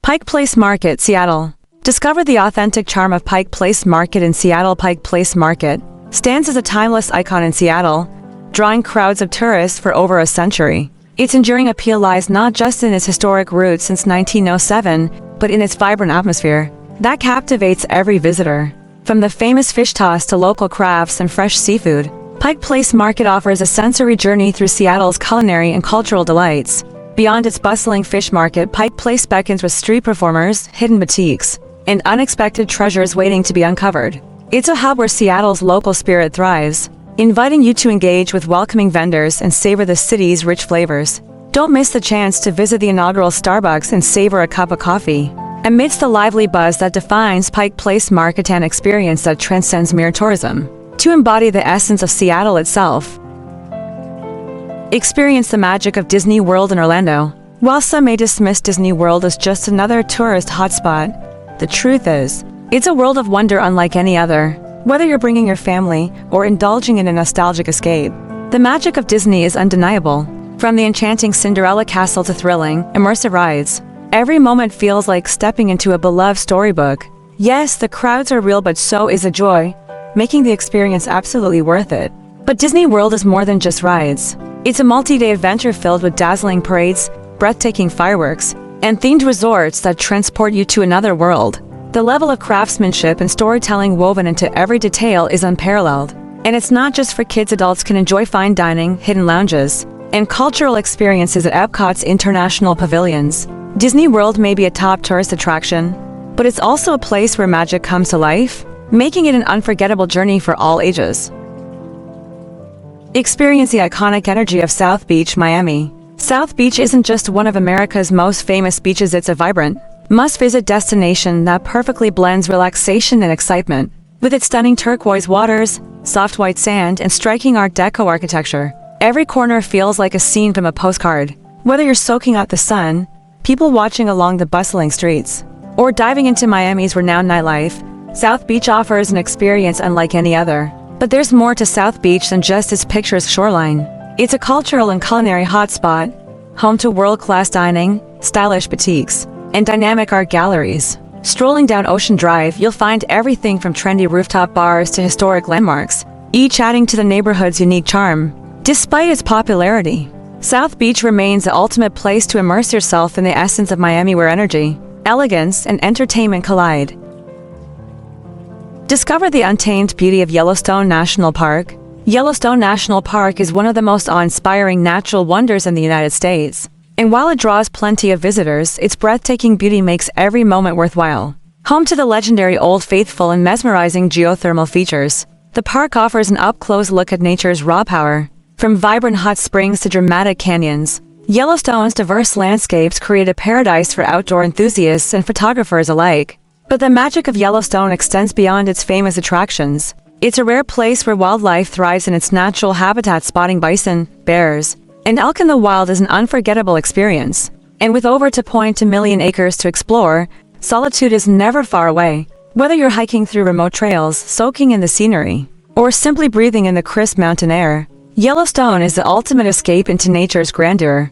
Pike Place Market, Seattle. Discover the authentic charm of Pike Place Market in Seattle. Pike Place Market stands as a timeless icon in Seattle, drawing crowds of tourists for over a century. Its enduring appeal lies not just in its historic roots since 1907, but in its vibrant atmosphere that captivates every visitor. From the famous fish toss to local crafts and fresh seafood, Pike Place Market offers a sensory journey through Seattle's culinary and cultural delights. Beyond its bustling fish market, Pike Place beckons with street performers, hidden boutiques, and unexpected treasures waiting to be uncovered. It's a hub where Seattle's local spirit thrives, inviting you to engage with welcoming vendors and savor the city's rich flavors. Don't miss the chance to visit the inaugural Starbucks and savor a cup of coffee amidst the lively buzz that defines Pike Place Market, an experience that transcends mere tourism to embody the essence of Seattle itself. Experience the magic of Disney World in Orlando. While some may dismiss Disney World as just another tourist hotspot, the truth is, it's a world of wonder unlike any other. Whether you're bringing your family or indulging in a nostalgic escape, the magic of Disney is undeniable. From the enchanting Cinderella castle to thrilling, immersive rides, every moment feels like stepping into a beloved storybook. Yes, the crowds are real, but so is the joy, making the experience absolutely worth it. But Disney World is more than just rides. It's a multi-day adventure filled with dazzling parades, breathtaking fireworks, and themed resorts that transport you to another world. The level of craftsmanship and storytelling woven into every detail is unparalleled. And it's not just for kids. Adults can enjoy fine dining, hidden lounges, and cultural experiences at Epcot's international pavilions. Disney World may be a top tourist attraction, but it's also a place where magic comes to life, making it an unforgettable journey for all ages. Experience the iconic energy of South Beach, Miami. South Beach isn't just one of America's most famous beaches, it's a vibrant, must-visit destination that perfectly blends relaxation and excitement. With its stunning turquoise waters, soft white sand, and striking Art Deco architecture, every corner feels like a scene from a postcard. Whether you're soaking out the sun, people watching along the bustling streets, or diving into Miami's renowned nightlife, South Beach offers an experience unlike any other. But there's more to South Beach than just its picturesque shoreline. It's a cultural and culinary hotspot, home to world-class dining, stylish boutiques, and dynamic art galleries. Strolling down Ocean Drive, you'll find everything from trendy rooftop bars to historic landmarks, each adding to the neighborhood's unique charm. Despite its popularity, South Beach remains the ultimate place to immerse yourself in the essence of Miami, where energy, elegance, and entertainment collide. Discover the untamed beauty of Yellowstone National Park. Yellowstone National Park is one of the most awe-inspiring natural wonders in the United States. And while it draws plenty of visitors, its breathtaking beauty makes every moment worthwhile. Home to the legendary Old Faithful and mesmerizing geothermal features, the park offers an up-close look at nature's raw power. From vibrant hot springs to dramatic canyons, Yellowstone's diverse landscapes create a paradise for outdoor enthusiasts and photographers alike. But the magic of Yellowstone extends beyond its famous attractions. It's a rare place where wildlife thrives in its natural habitat. Spotting bison, bears, and elk in the wild is an unforgettable experience. And with over 2.2 million acres to explore, solitude is never far away. Whether you're hiking through remote trails, soaking in the scenery, or simply breathing in the crisp mountain air, Yellowstone is the ultimate escape into nature's grandeur.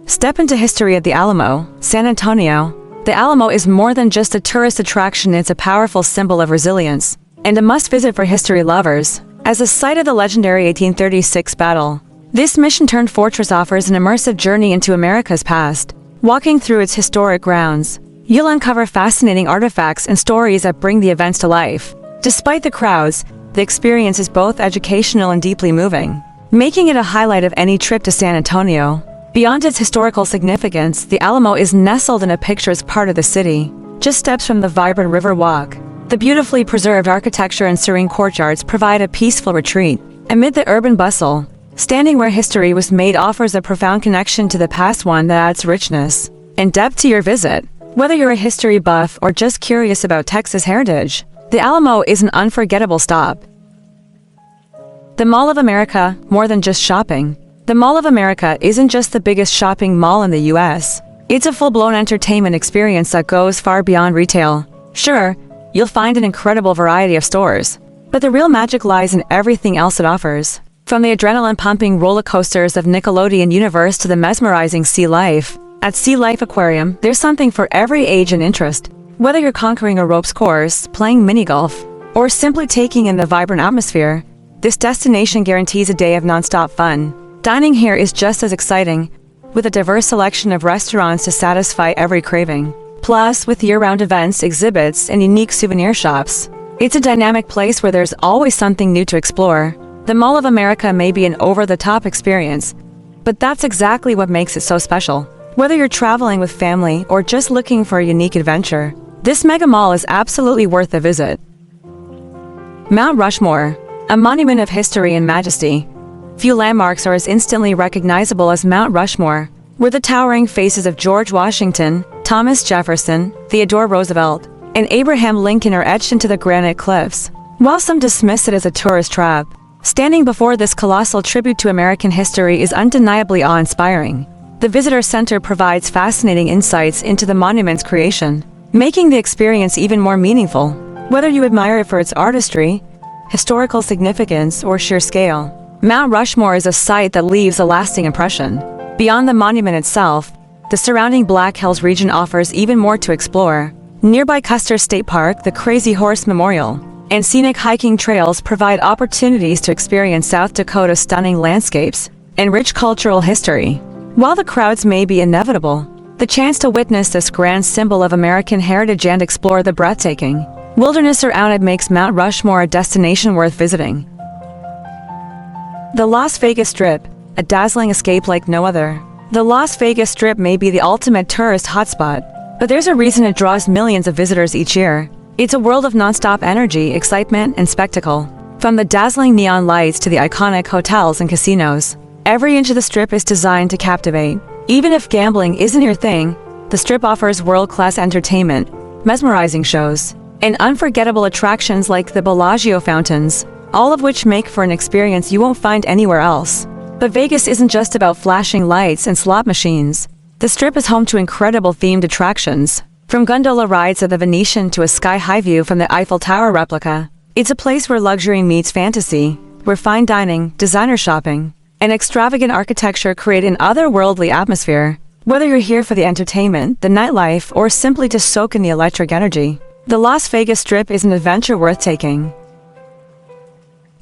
Step into history at the Alamo, San Antonio. The Alamo is more than just a tourist attraction. It's a powerful symbol of resilience and a must-visit for history lovers. As the site of the legendary 1836 battle, this mission-turned fortress offers an immersive journey into America's past. Walking through its historic grounds, you'll uncover fascinating artifacts and stories that bring the events to life. Despite the crowds, the experience is both educational and deeply moving, making it a highlight of any trip to San Antonio. Beyond its historical significance, the Alamo is nestled in a picturesque part of the city, just steps from the vibrant river walk. The beautifully preserved architecture and serene courtyards provide a peaceful retreat amid the urban bustle. Standing where history was made offers a profound connection to the past, one that adds richness and depth to your visit. Whether you're a history buff or just curious about Texas heritage, the Alamo is an unforgettable stop. The Mall of America, more than just shopping. The Mall of America isn't just the biggest shopping mall in the U.S. It's a full-blown entertainment experience that goes far beyond retail. Sure, you'll find an incredible variety of stores, but the real magic lies in everything else it offers. From the adrenaline-pumping roller coasters of Nickelodeon Universe to the mesmerizing sea life, At Sea Life Aquarium, there's something for every age and interest. Whether you're conquering a ropes course, playing mini golf, or simply taking in the vibrant atmosphere, this destination guarantees a day of non-stop fun. Dining here is just as exciting, with a diverse selection of restaurants to satisfy every craving. Plus, with year-round events, exhibits, and unique souvenir shops, it's a dynamic place where there's always something new to explore. The Mall of America may be an over-the-top experience, but that's exactly what makes it so special. Whether you're traveling with family or just looking for a unique adventure, this mega mall is absolutely worth a visit. Mount Rushmore, a monument of history and majesty. Few landmarks are as instantly recognizable as Mount Rushmore, where the towering faces of George Washington, Thomas Jefferson, Theodore Roosevelt, and Abraham Lincoln are etched into the granite cliffs. While some dismiss it as a tourist trap, standing before this colossal tribute to American history is undeniably awe-inspiring. The Visitor Center provides fascinating insights into the monument's creation, making the experience even more meaningful. Whether you admire it for its artistry, historical significance, or sheer scale, Mount Rushmore is a site that leaves a lasting impression. Beyond the monument itself, the surrounding Black Hills region offers even more to explore. Nearby Custer State Park, the Crazy Horse Memorial, and scenic hiking trails provide opportunities to experience South Dakota's stunning landscapes and rich cultural history. While the crowds may be inevitable, the chance to witness this grand symbol of American heritage and explore the breathtaking wilderness around it makes Mount Rushmore a destination worth visiting. The Las Vegas Strip, a dazzling escape like no other. The Las Vegas Strip may be the ultimate tourist hotspot, but there's a reason it draws millions of visitors each year. It's a world of non-stop energy, excitement, and spectacle. From the dazzling neon lights to the iconic hotels and casinos, every inch of the Strip is designed to captivate. Even if gambling isn't your thing, the Strip offers world-class entertainment, mesmerizing shows, and unforgettable attractions like the Bellagio fountains, all of which make for an experience you won't find anywhere else. But Vegas isn't just about flashing lights and slot machines. The Strip is home to incredible themed attractions, from gondola rides at the Venetian to a sky-high view from the Eiffel Tower replica. It's a place where luxury meets fantasy, where fine dining, designer shopping, and extravagant architecture create an otherworldly atmosphere. Whether you're here for the entertainment, the nightlife, or simply to soak in the electric energy, the Las Vegas Strip is an adventure worth taking.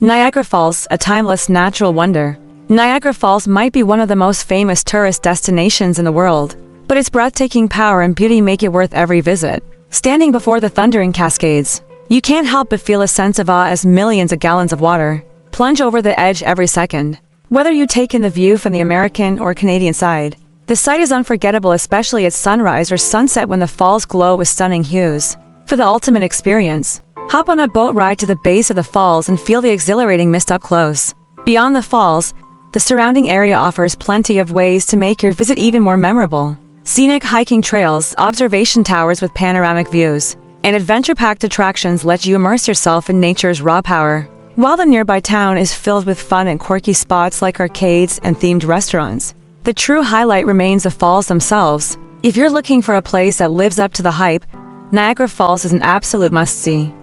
Niagara Falls, a timeless natural wonder. Niagara Falls might be one of the most famous tourist destinations in the world, but its breathtaking power and beauty make it worth every visit. Standing before the thundering cascades, you can't help but feel a sense of awe as millions of gallons of water plunge over the edge every second. Whether you take in the view from the American or Canadian side, the sight is unforgettable, especially at sunrise or sunset when the falls glow with stunning hues. For the ultimate experience, hop on a boat ride to the base of the falls and feel the exhilarating mist up close. Beyond the falls, the surrounding area offers plenty of ways to make your visit even more memorable. Scenic hiking trails, observation towers with panoramic views, and adventure-packed attractions let you immerse yourself in nature's raw power. While the nearby town is filled with fun and quirky spots like arcades and themed restaurants, the true highlight remains the falls themselves. If you're looking for a place that lives up to the hype, Niagara Falls is an absolute must-see.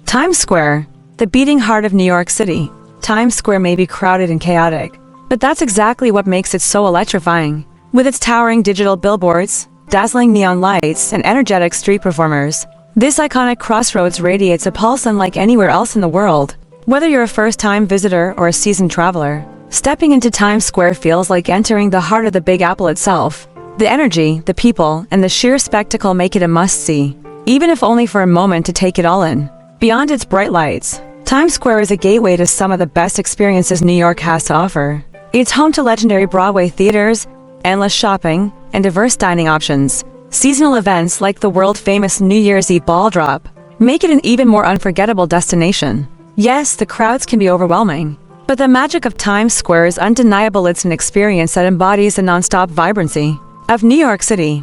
Times Square, the beating heart of New York City. Times Square may be crowded and chaotic, but that's exactly what makes it so electrifying. With its towering digital billboards, dazzling neon lights, and energetic street performers, this iconic crossroads radiates a pulse unlike anywhere else in the world. Whether you're a first-time visitor or a seasoned traveler, stepping into Times Square feels like entering the heart of the Big Apple itself. The energy, the people, and the sheer spectacle make it a must-see, even if only for a moment to take it all in. Beyond its bright lights, Times Square is a gateway to some of the best experiences New York has to offer. It's home to legendary Broadway theaters, endless shopping, and diverse dining options. Seasonal events like the world-famous New Year's Eve ball drop make it an even more unforgettable destination. Yes, the crowds can be overwhelming, but the magic of Times Square is undeniable. It's an experience that embodies the non-stop vibrancy of New York City.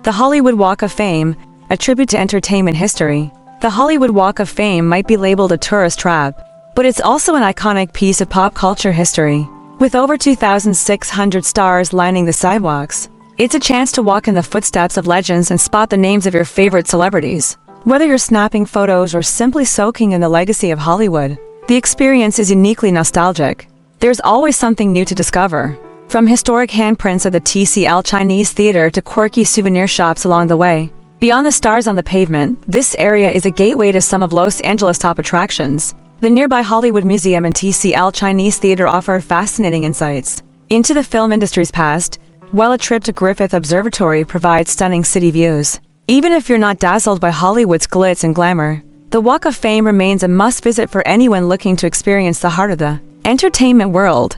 The Hollywood Walk of Fame, a tribute to entertainment history. The Hollywood Walk of Fame might be labeled a tourist trap, but it's also an iconic piece of pop culture history. With over 2,600 stars lining the sidewalks, it's a chance to walk in the footsteps of legends and spot the names of your favorite celebrities. Whether you're snapping photos or simply soaking in the legacy of Hollywood, the experience is uniquely nostalgic. There's always something new to discover. From historic handprints of the TCL Chinese Theater to quirky souvenir shops along the way. Beyond the stars on the pavement, this area is a gateway to some of Los Angeles' top attractions. The nearby Hollywood Museum and TCL Chinese Theater offer fascinating insights into the film industry's past, while a trip to Griffith Observatory provides stunning city views. Even if you're not dazzled by Hollywood's glitz and glamour, the Walk of Fame remains a must-visit for anyone looking to experience the heart of the entertainment world.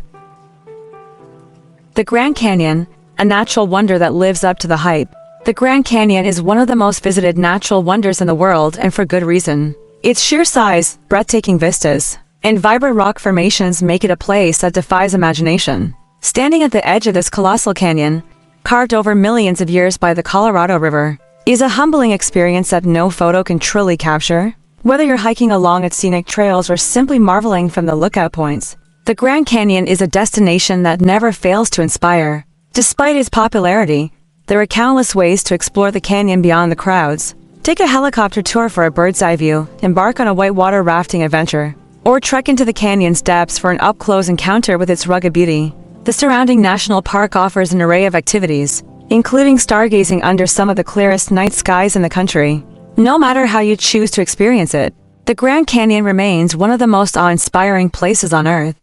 The Grand Canyon, a natural wonder that lives up to the hype. The Grand Canyon is one of the most visited natural wonders in the world, and for good reason. Its sheer size, breathtaking vistas, and vibrant rock formations make it a place that defies imagination. Standing at the edge of this colossal canyon, carved over millions of years by the Colorado River, is a humbling experience that no photo can truly capture. Whether you're hiking along its scenic trails or simply marveling from the lookout points, the Grand Canyon is a destination that never fails to inspire. Despite its popularity, there are countless ways to explore the canyon beyond the crowds. Take a helicopter tour for a bird's-eye view, embark on a whitewater rafting adventure, or trek into the canyon's depths for an up-close encounter with its rugged beauty. The surrounding national park offers an array of activities, including stargazing under some of the clearest night skies in the country. No matter how you choose to experience it, the Grand Canyon remains one of the most awe-inspiring places on Earth.